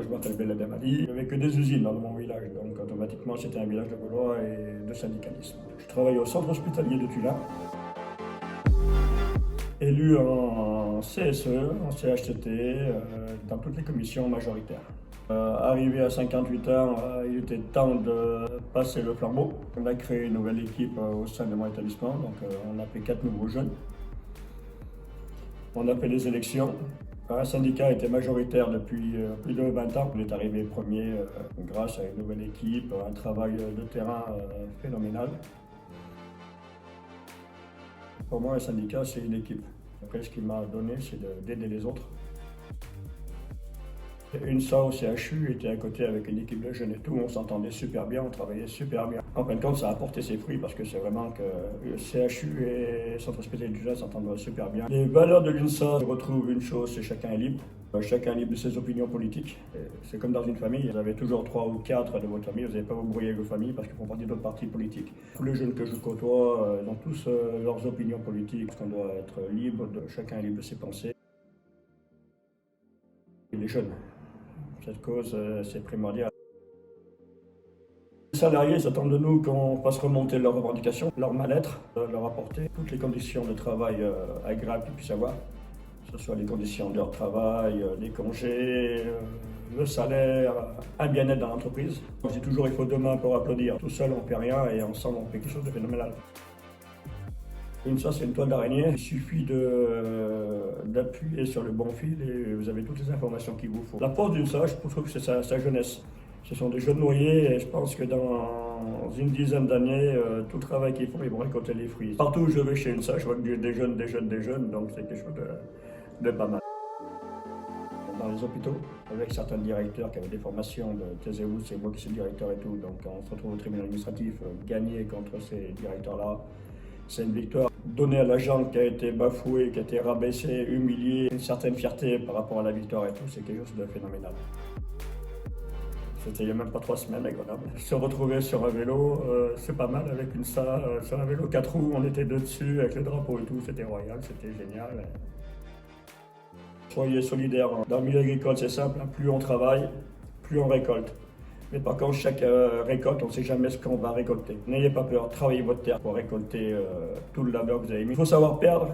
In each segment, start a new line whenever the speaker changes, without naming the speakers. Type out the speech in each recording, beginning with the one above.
m'appelle Beled Mali. Il n'y avait que des usines dans mon village, donc automatiquement c'était un village de Gaulois et de syndicalisme. Je travaille au centre hospitalier de Tulin, élu en CSE, en CHCT, dans toutes les commissions majoritaires. Arrivé à 58 ans, il était temps de passer le flambeau. On a créé une nouvelle équipe au sein de mon établissement, donc on a fait 4 nouveaux jeunes. On a fait les élections. Un syndicat était majoritaire depuis plus de 20 ans. On est arrivé premier grâce à une nouvelle équipe, un travail de terrain phénoménal. Pour moi, un syndicat, c'est une équipe. Après, ce qu'il m'a donné, c'est d'aider les autres. UNSA au CHU était à côté avec une équipe de jeunes et tout, on s'entendait super bien, on travaillait super bien. En fin de compte, ça a apporté ses fruits parce que c'est vraiment que le CHU et le Centre hospitalier du Jazz s'entendent super bien. Les valeurs de l'UNSA retrouvent une chose, c'est chacun est libre. Chacun est libre de ses opinions politiques. C'est comme dans une famille, vous avez toujours 3 ou 4 de votre famille, vous n'allez pas vous brouiller avec vos familles parce qu'ils font partie d'autres partis politiques. Tous les jeunes que je côtoie, ils ont tous leurs opinions politiques, parce qu'on doit être libre, chacun est libre de ses pensées. Et les jeunes. Cette cause, c'est primordial. Les salariés s'attendent de nous qu'on fasse remonter leurs revendications, leur mal-être, leur apporter toutes les conditions de travail agréables qu'ils puissent avoir, que ce soit les conditions de leur travail, les congés, le salaire, un bien-être dans l'entreprise. Je dis toujours il faut demain pour applaudir. Tout seul on ne fait rien et ensemble on fait quelque chose de phénoménal. Ça, c'est une toile d'araignée. Il suffit d'appuyer sur le bon fil et vous avez toutes les informations qu'il vous faut. La force d'une SAG, je trouve que c'est sa jeunesse. Ce sont des jeunes noyés et je pense que dans une dizaine d'années, tout le travail qu'ils font, ils vont récolter les fruits. Partout où je vais chez une SAG, je vois que des jeunes, donc c'est quelque chose de pas mal. Dans les hôpitaux, avec certains directeurs qui avaient des formations de taisez-vous, c'est moi qui suis le directeur et tout, donc on se retrouve au tribunal administratif, gagner contre ces directeurs-là. C'est une victoire donnée à l'agent qui a été bafoué, qui a été rabaissé, humilié, une certaine fierté par rapport à la victoire et tout, c'est quelque chose de phénoménal. C'était il n'y a même pas 3 semaines à Grenoble. Se retrouver sur un vélo, c'est pas mal avec une SA, sur un vélo 4 roues, on était deux dessus avec le drapeau et tout, c'était royal, c'était génial. Soyez solidaires. Dans le milieu agricole, c'est simple, plus on travaille, plus on récolte. Mais par contre, chaque récolte, on ne sait jamais ce qu'on va récolter. N'ayez pas peur, travaillez votre terre pour récolter tout le labeur que vous avez mis. Il faut savoir perdre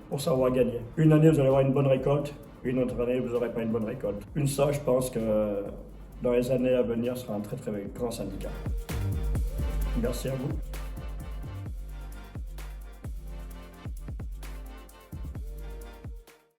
pour savoir gagner. Une année, vous allez avoir une bonne récolte, une autre année, vous n'aurez pas une bonne récolte. Ça, je pense que dans les années à venir, sera un très très grand syndicat. Merci à vous.